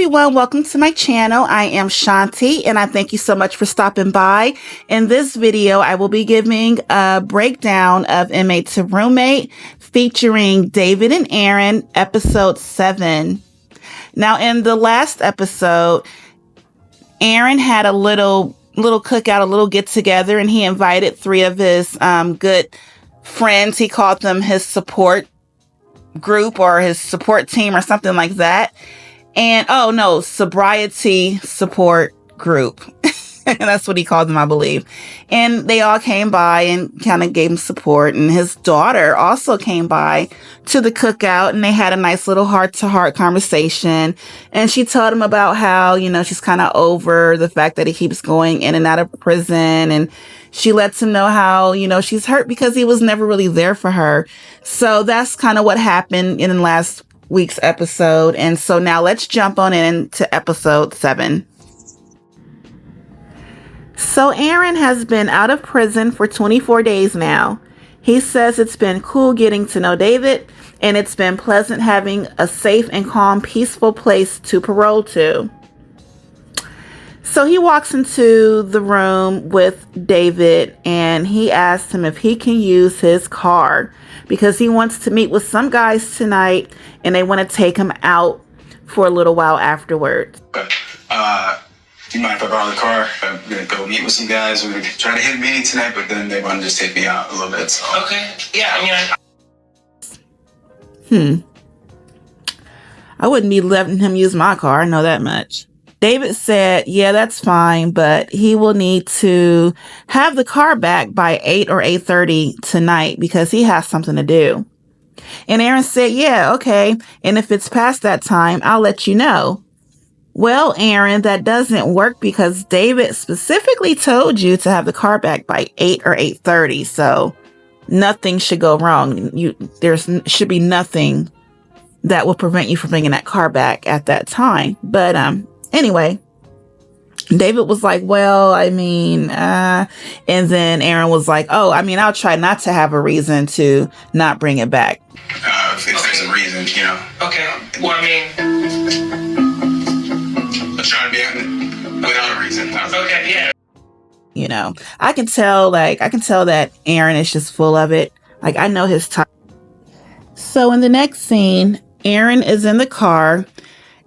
everyone, welcome to my channel. I am Shanti and I thank you so much for stopping by. In this video, I will be giving a breakdown of Inmate to Roommate featuring David and Aaron, episode 7. Now, in the last episode, Aaron had a little cookout, a little get together, and he invited 3 of his good friends. He called them his support group or his support team or something like that. And oh no, sobriety support group. That's what he called them, I believe. And they all came by and kind of gave him support. And his daughter also came by to the cookout and they had a nice little heart-to-heart conversation. And she told him about how, she's kind of over the fact that he keeps going in and out of prison. And she lets him know how, she's hurt because he was never really there for her. So that's kind of what happened in the last week's episode. And so now let's jump on into episode 7. So Aaron has been out of prison for 24 days now. He says it's been cool getting to know David, and it's been pleasant having a safe and calm, peaceful place to parole to. So he walks into the room with David and he asks him if he can use his car because he wants to meet with some guys tonight and they want to take him out for a little while afterwards. Do you mind if I borrow the car? I'm going to go meet with some guys. We're going to try to hit a meeting tonight, but then they want to just take me out a little bit. So. Okay. Yeah, I wouldn't be letting him use my car. I know that much. David said, yeah, that's fine, but he will need to have the car back by 8 or 8:30 tonight because he has something to do. And Aaron said, yeah, okay. And if it's past that time, I'll let you know. Well, Aaron, that doesn't work because David specifically told you to have the car back by 8 or 8:30. So nothing should go wrong. There should be nothing that will prevent you from bringing that car back at that time. But, anyway, David was like, well, and then Aaron was like, oh, I'll try not to have a reason to not bring it back. If there's a reason, Okay. Well, I'm trying to be without a reason. Okay, yeah. I can tell that Aaron is just full of it. Like, I know his type. So in the next scene, Aaron is in the car.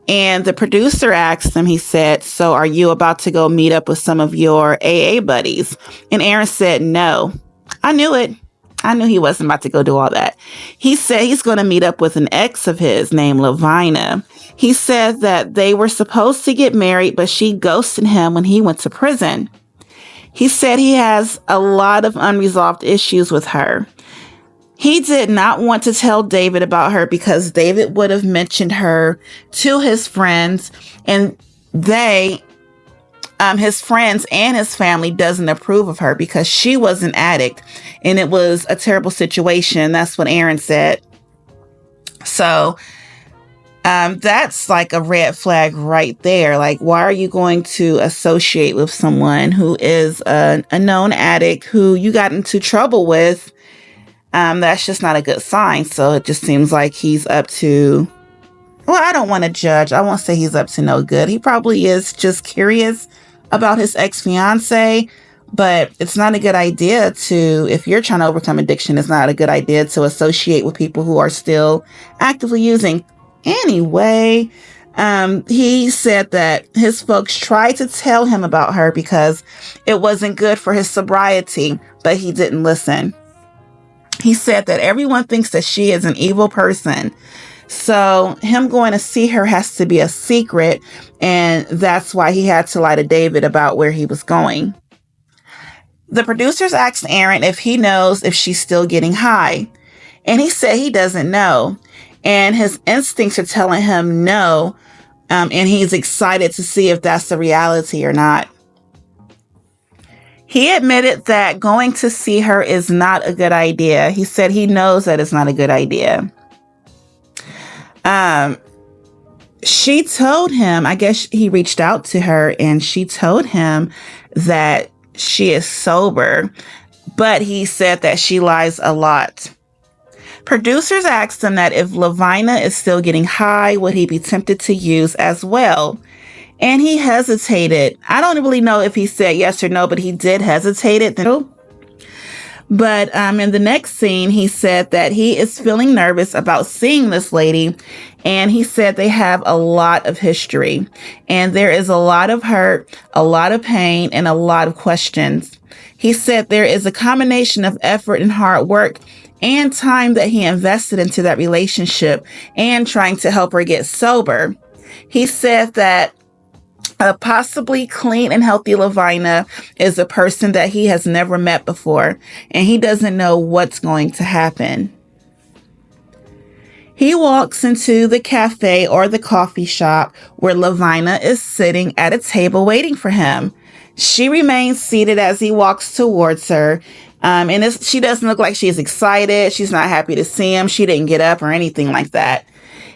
And the producer asked him, he said, so are you about to go meet up with some of your AA buddies? And Aaron said, no. I knew it. I knew he wasn't about to go do all that. He said he's going to meet up with an ex of his named Lavina. He said that they were supposed to get married, but she ghosted him when he went to prison. He said he has a lot of unresolved issues with her. He did not want to tell David about her because David would have mentioned her to his friends, and his friends and his family doesn't approve of her because she was an addict and it was a terrible situation. That's what Aaron said. So that's like a red flag right there. Like, why are you going to associate with someone who is a known addict who you got into trouble with? That's just not a good sign. So it just seems like he's up to, well, I don't want to judge. I won't say he's up to no good. He probably is just curious about his ex-fiance, but it's not a good idea if you're trying to overcome addiction, it's not a good idea to associate with people who are still actively using. Anyway, he said that his folks tried to tell him about her because it wasn't good for his sobriety, but he didn't listen. He said that everyone thinks that she is an evil person. So him going to see her has to be a secret. And that's why he had to lie to David about where he was going. The producers asked Aaron if he knows if she's still getting high. And he said he doesn't know. And his instincts are telling him no. And he's excited to see if that's the reality or not. He admitted that going to see her is not a good idea. He said he knows that it's not a good idea. She told him, I guess he reached out to her and she told him that she is sober, but he said that she lies a lot. Producers asked him that if Lavina is still getting high, would he be tempted to use as well? And he hesitated. I don't really know if he said yes or no, but he did hesitate it. But in the next scene, he said that he is feeling nervous about seeing this lady. And he said they have a lot of history. And there is a lot of hurt, a lot of pain, and a lot of questions. He said there is a combination of effort and hard work and time that he invested into that relationship and trying to help her get sober. He said that a possibly clean and healthy Lavina is a person that he has never met before, and he doesn't know what's going to happen. He walks into the cafe or the coffee shop where Lavina is sitting at a table waiting for him. She remains seated as he walks towards her, and she doesn't look like she's excited. She's not happy to see him. She didn't get up or anything like that.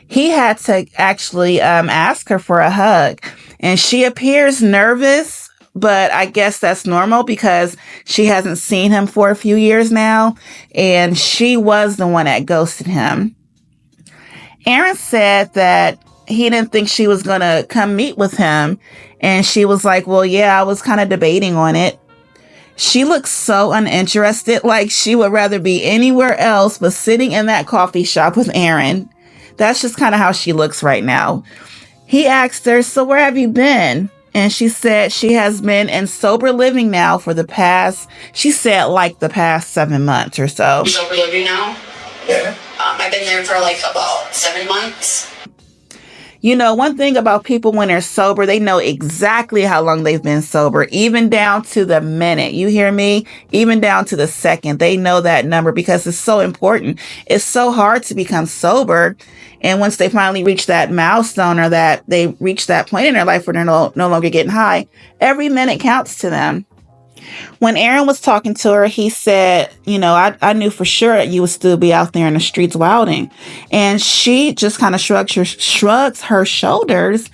He had to actually ask her for a hug. And she appears nervous, but I guess that's normal because she hasn't seen him for a few years now. And she was the one that ghosted him. Aaron said that he didn't think she was going to come meet with him. And she was like, well, yeah, I was kind of debating on it. She looks so uninterested, like she would rather be anywhere else but sitting in that coffee shop with Aaron. That's just kind of how she looks right now. He asked her, so where have you been? And she said she has been in sober living now for the past 7 months or so. Sober living now? Yeah. I've been there for like about 7 months. You know, one thing about people when they're sober, they know exactly how long they've been sober, even down to the minute. You hear me? Even down to the second. They know that number because it's so important. It's so hard to become sober. And once they finally reach that milestone or that they reach that point in their life where they're no longer getting high, every minute counts to them. When Aaron was talking to her, he said, you know, I knew for sure that you would still be out there in the streets wilding. And she just kind of shrugs her shoulders.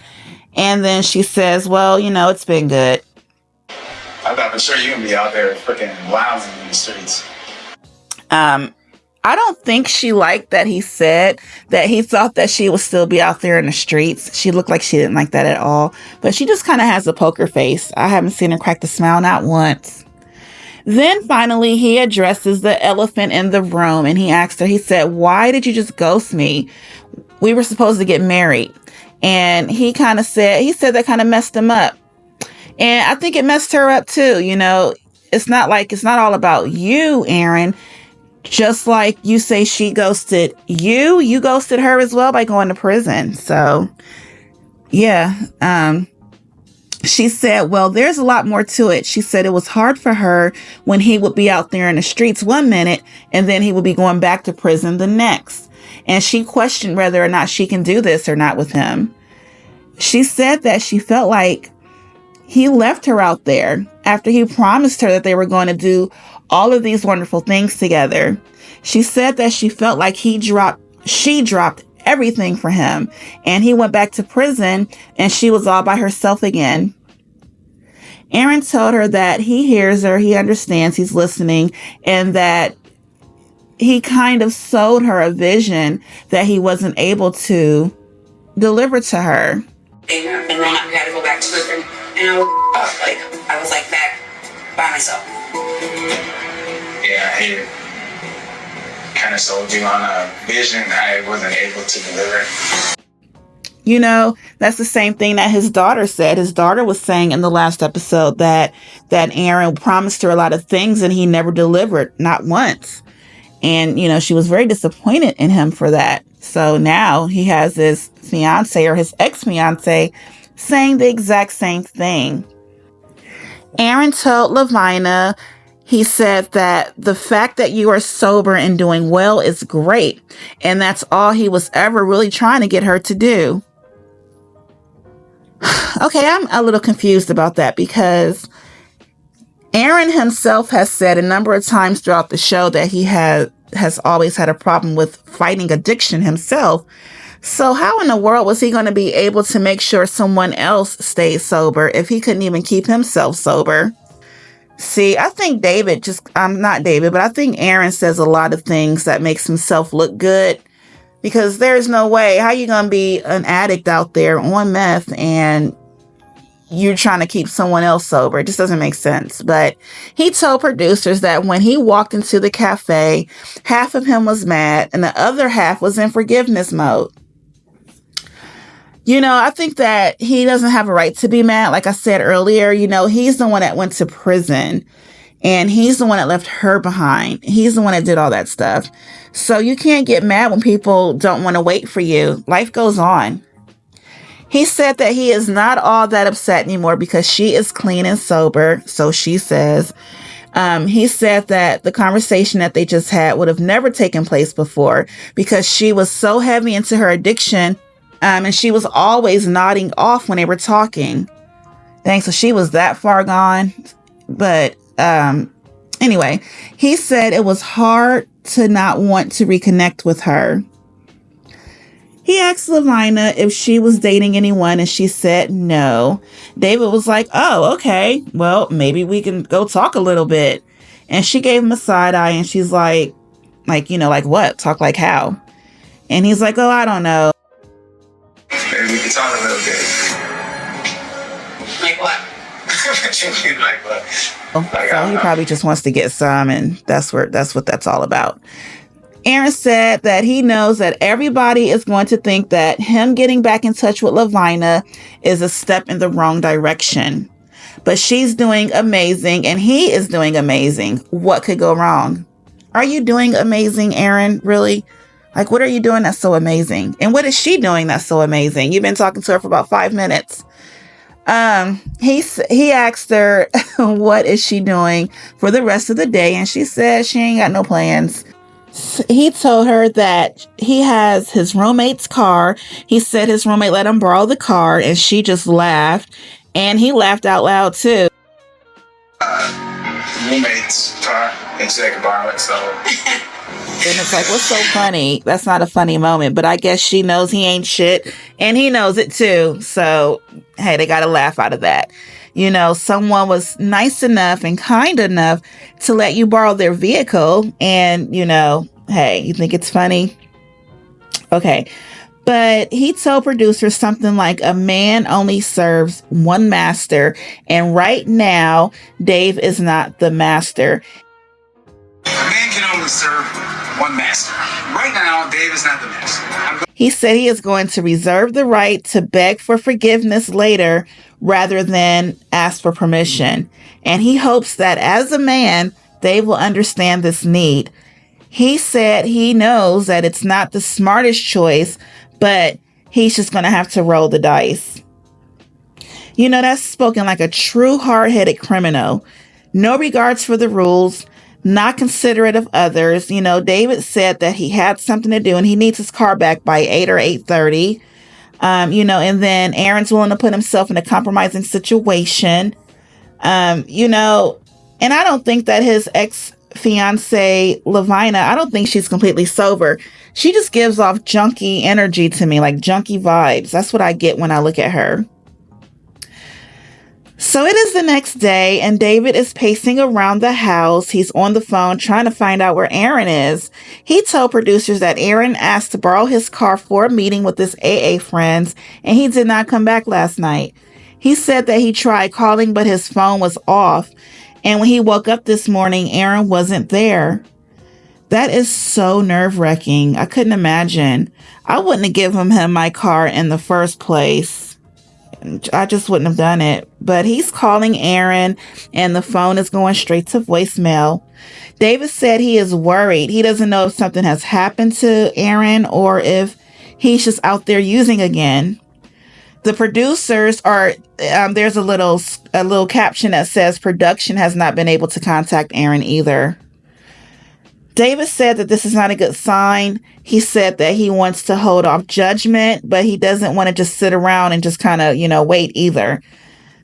And then she says, well, you know, it's been good. I thought for sure you'd be out there freaking wilding in the streets. I don't think she liked that he said that he thought that she would still be out there in the streets. She looked like she didn't like that at all. But she just kind of has a poker face. I haven't seen her crack the smile not once. Then finally, he addresses the elephant in the room and he asked her, he said, why did you just ghost me? We were supposed to get married. And he said that kind of messed him up. And I think it messed her up too. You know, it's not all about you, Aaron. Just like you say she ghosted you ghosted her as well by going to prison. So, yeah. She said, well, there's a lot more to it. She said it was hard for her when he would be out there in the streets one minute and then he would be going back to prison the next. And she questioned whether or not she can do this or not with him. She said that she felt like he left her out there after he promised her that they were going to do all of these wonderful things together. She said that she felt like she dropped everything for him and he went back to prison and she was all by herself again. Aaron told her that he hears her, he understands, he's listening, and that he kind of sold her a vision that he wasn't able to deliver to her. And then I had to go back to prison. And I was like back by myself. Yeah, he kind of sold you on a vision I wasn't able to deliver. You know, that's the same thing that his daughter said. His daughter was saying in the last episode that Aaron promised her a lot of things and he never delivered, not once. And, you know, she was very disappointed in him for that. So now he has his fiancé or his ex-fiancé saying the exact same thing. Aaron told Lavina, he said that the fact that you are sober and doing well is great. And that's all he was ever really trying to get her to do. Okay, I'm a little confused about that because Aaron himself has said a number of times throughout the show that he has always had a problem with fighting addiction himself. So how in the world was he going to be able to make sure someone else stayed sober if he couldn't even keep himself sober? See, I think David just, I'm not David, but I think Aaron says a lot of things that makes himself look good, because there's no way, how you going to be an addict out there on meth and you're trying to keep someone else sober? It just doesn't make sense. But he told producers that when he walked into the cafe, half of him was mad and the other half was in forgiveness mode. I think that he doesn't have a right to be mad. Like I said earlier, he's the one that went to prison and he's the one that left her behind. He's the one that did all that stuff. So you can't get mad when people don't want to wait for you. Life goes on. He said that he is not all that upset anymore because she is clean and sober, so she says. He said that the conversation that they just had would have never taken place before because she was so heavy into her addiction, and she was always nodding off when they were talking. Dang, so she was that far gone. But anyway, he said it was hard to not want to reconnect with her. He asked Lavina if she was dating anyone, and she said no. David was like, oh, okay, well, maybe we can go talk a little bit. And she gave him a side eye, and she's like what? Talk like how? And he's like, oh, I don't know. Maybe we can talk a little bit. Like what? Like what? So he probably just wants to get some, and that's what that's all about. Aaron said that he knows that everybody is going to think that him getting back in touch with Lavina is a step in the wrong direction. But she's doing amazing and he is doing amazing. What could go wrong? Are you doing amazing, Aaron? Really? Like, what are you doing that's so amazing? And what is she doing that's so amazing? You've been talking to her for about 5 minutes. He asked her, what is she doing for the rest of the day? And she said she ain't got no plans. He told her that he has his roommate's car. He said his roommate let him borrow the car, and she just laughed, and he laughed out loud too. Roommate's car, and she could borrow it, so. And it's like, what's so funny? That's not a funny moment, but I guess she knows he ain't shit, and he knows it too. So, hey, they got to laugh out of that. Someone was nice enough and kind enough to let you borrow their vehicle. And, hey, you think it's funny? Okay. But he told producers something like a man only serves one master. And right now, Dave is not the master. A man can only serve one master. Right now, Dave is not the master. He said he is going to reserve the right to beg for forgiveness later rather than ask for permission. And he hopes that as a man, Dave will understand this need. He said he knows that it's not the smartest choice, but he's just going to have to roll the dice. That's spoken like a true hard-headed criminal. No regards for the rules, not considerate of others. David said that he had something to do and he needs his car back by 8 or 8:30. And then Aaron's willing to put himself in a compromising situation. And I don't think that his ex-fiancé, Lavina, I don't think she's completely sober. She just gives off junky energy to me, like junky vibes. That's what I get when I look at her. So it is the next day, and David is pacing around the house. He's on the phone trying to find out where Aaron is. He told producers that Aaron asked to borrow his car for a meeting with his AA friends, and he did not come back last night. He said that he tried calling, but his phone was off. And when he woke up this morning, Aaron wasn't there. That is so nerve-wracking. I couldn't imagine. I wouldn't have given him my car in the first place. I just wouldn't have done it. But he's calling Aaron and the phone is going straight to voicemail. David said he is worried. He doesn't know if something has happened to Aaron or if he's just out there using again. The producers are, there's a little caption that says production has not been able to contact Aaron either. David said that this is not a good sign. He said that he wants to hold off judgment, but he doesn't want to just sit around and just kind of, wait either.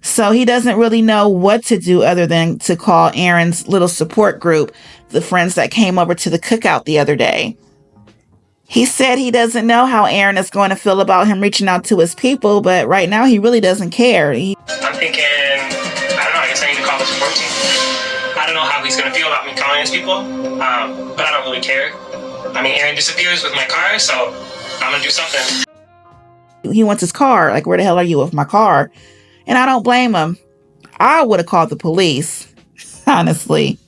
So he doesn't really know what to do other than to call Aaron's little support group, the friends that came over to the cookout the other day. He said he doesn't know how Aaron is going to feel about him reaching out to his people, but right now he really doesn't care. I'm thinking, I don't know, I guess I need to call the support team. I don't know how he's gonna feel about me calling these people, but I don't really care. I mean, Aaron disappears with my car, so I'm gonna do something. He wants his car. Like, where the hell are you with my car? And I don't blame him. I would have called the police, honestly.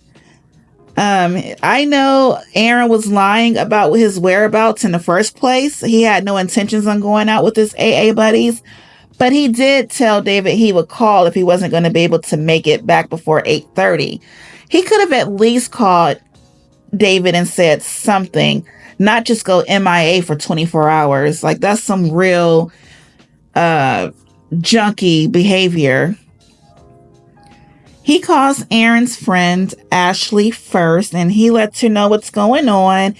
I know Aaron was lying about his whereabouts in the first place. He had no intentions on going out with his AA buddies, but he did tell David he would call if he wasn't going to be able to make it back before 8:30. He could have at least called David and said something, not just go MIA for 24 hours. Like, that's some real junky behavior. He calls Aaron's friend Ashley first, and he lets her know what's going on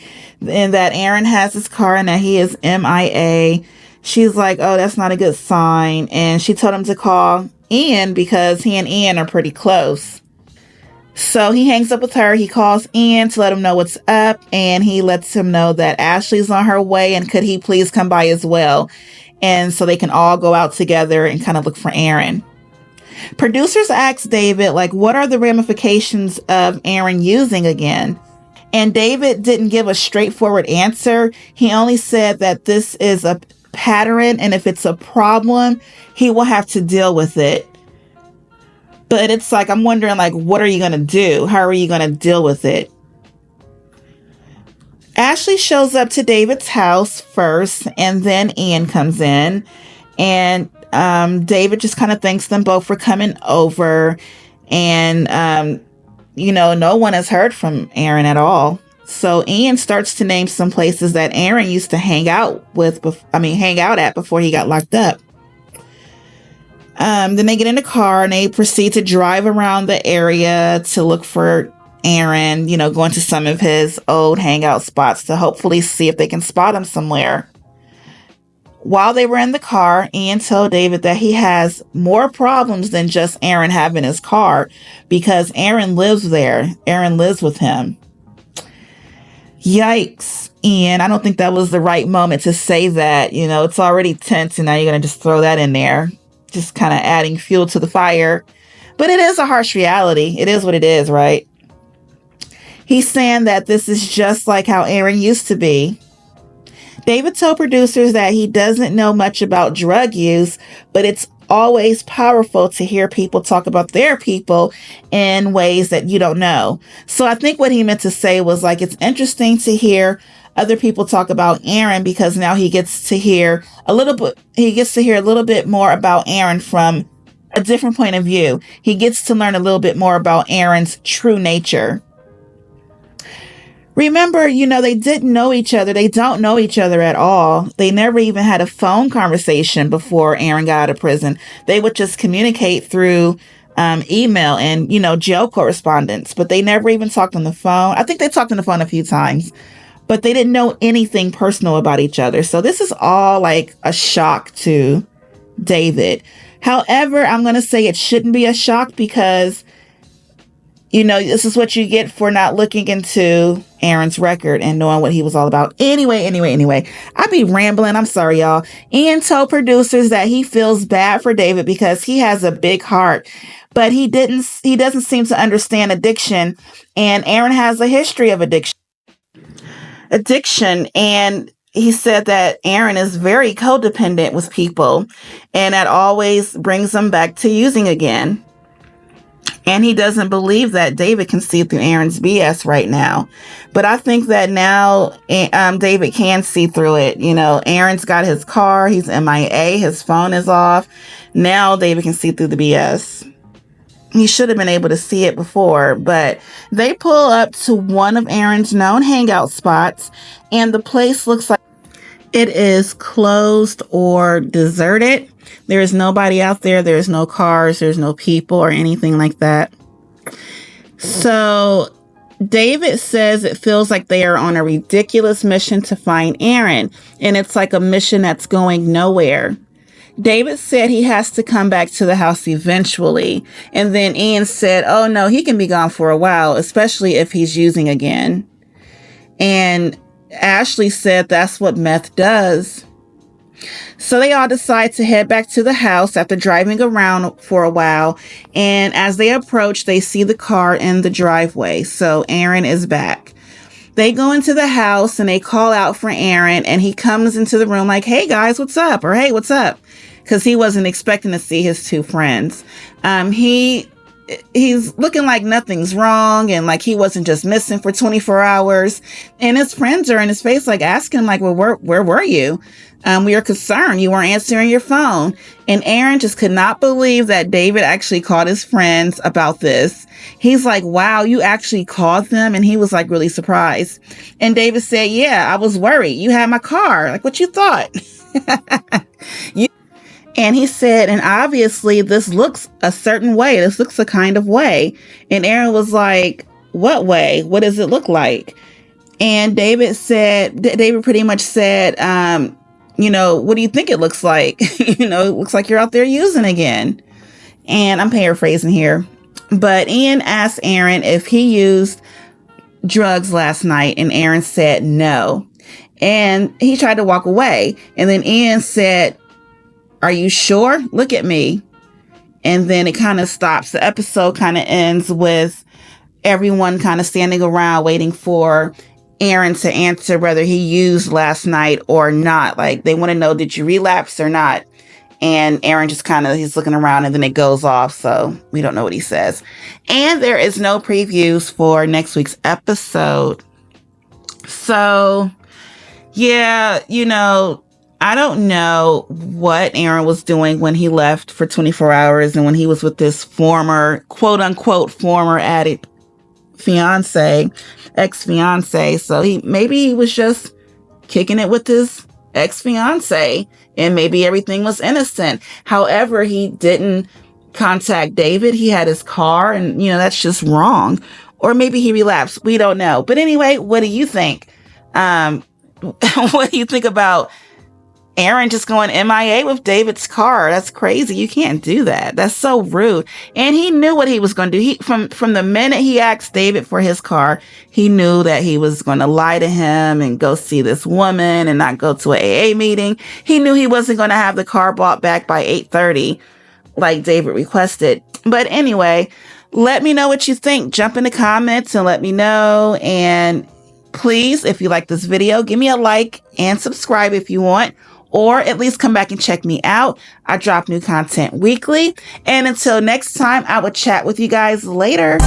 and that Aaron has his car and that he is MIA. She's like, oh, that's not a good sign. And she told him to call Ian because he and Ian are pretty close. So he hangs up with her. He calls Ian to let him know what's up, and he lets him know that Ashley's on her way and could he please come by as well. And so they can all go out together and kind of look for Aaron. Producers asked David, like, what are the ramifications of Aaron using again? And David didn't give a straightforward answer. He only said that this is a pattern, and if it's a problem, he will have to deal with it. But it's like, I'm wondering, like, what are you going to do? How are you going to deal with it? Ashley shows up to David's house first, and then Ian comes in, and David just kind of thanks them both for coming over. And, no one has heard from Aaron at all. So Ian starts to name some places that Aaron used to hang out at before he got locked up. Then they get in the car and they proceed to drive around the area to look for Aaron, going to some of his old hangout spots to hopefully see if they can spot him somewhere. While they were in the car, Ian told David that he has more problems than just Aaron having his car because Aaron lives there. Aaron lives with him. Yikes, Ian. I don't think that was the right moment to say that. It's already tense and now you're going to just throw that in there. Just kind of adding fuel to the fire. But it is a harsh reality. It is what it is, right? He's saying that this is just like how Aaron used to be. David told producers that he doesn't know much about drug use, but it's always powerful to hear people talk about their people in ways that you don't know. So I think what he meant to say was, like, it's interesting to hear other people talk about Aaron because now he gets to hear a little bit more about Aaron from a different point of view. He gets to learn a little bit more about Aaron's true nature. Remember, they didn't know each other. They don't know each other at all. They never even had a phone conversation before Aaron got out of prison. They would just communicate through email and, jail correspondence, but they never even talked on the phone. I think they talked on the phone a few times, but they didn't know anything personal about each other. So this is all like a shock to David. However, I'm going to say it shouldn't be a shock because this is what you get for not looking into Aaron's record and knowing what he was all about. Anyway, I be rambling. I'm sorry, y'all. Ian told producers that he feels bad for David because he has a big heart, but he doesn't seem to understand addiction. And Aaron has a history of addiction. And he said that Aaron is very codependent with people, and that always brings him back to using again. And he doesn't believe that David can see through Aaron's BS right now. But I think that now David can see through it. Aaron's got his car. He's MIA. His phone is off. Now David can see through the BS. He should have been able to see it before. But they pull up to one of Aaron's known hangout spots. And the place looks like it is closed or deserted. There is nobody out there. There's no cars. There's no people or anything like that. So David says it feels like they are on a ridiculous mission to find Aaron. And it's like a mission that's going nowhere. David said he has to come back to the house eventually. And then Ian said, oh no, he can be gone for a while, especially if he's using again. And Ashley said that's what meth does. So they all decide to head back to the house after driving around for a while. And as they approach, they see the car in the driveway. So Aaron is back. They go into the house and they call out for Aaron, and he comes into the room like, "Hey guys, what's up?" Or "Hey, what's up?" Because he wasn't expecting to see his two friends. He's looking like nothing's wrong and like he wasn't just missing for 24 hours. And his friends are in his face, like asking him like, "Well, where were you? We are concerned. You weren't answering your phone." And Aaron just could not believe that David actually called his friends about this. He's like, "Wow, you actually called them?" And he was like really surprised. And David said, "Yeah, I was worried. You had my car. Like, what you thought?" And he said, "And obviously this looks a certain way. This looks a kind of way." And Aaron was like, "What way? What does it look like?" And David pretty much said, "What do you think it looks like?" It looks like you're out there using again. And I'm paraphrasing here. But Ian asked Aaron if he used drugs last night, and Aaron said no. And he tried to walk away. And then Ian said, "Are you sure? Look at me." And then it kind of stops. The episode kind of ends with everyone kind of standing around waiting for Aaron to answer whether he used last night or not. Like, they want to know, did you relapse or not? And Aaron just he's looking around, and then it goes off. So we don't know what he says. And there is no previews for next week's episode. So yeah, I don't know what Aaron was doing when he left for 24 hours and when he was with this quote unquote, former addict ex-fiance. So maybe he was just kicking it with his ex-fiance and maybe everything was innocent. However, he didn't contact David. He had his car and, that's just wrong. Or maybe he relapsed. We don't know. But anyway, what do you think? What do you think about Aaron just going MIA with David's car? That's crazy. You can't do that. That's so rude. And he knew what he was going to do. From the minute he asked David for his car, he knew that he was going to lie to him and go see this woman and not go to an AA meeting. He knew he wasn't going to have the car bought back by 8:30 like David requested. But anyway, let me know what you think. Jump in the comments and let me know. And please, if you like this video, give me a like and subscribe if you want. Or at least come back and check me out. I drop new content weekly. And until next time, I will chat with you guys later.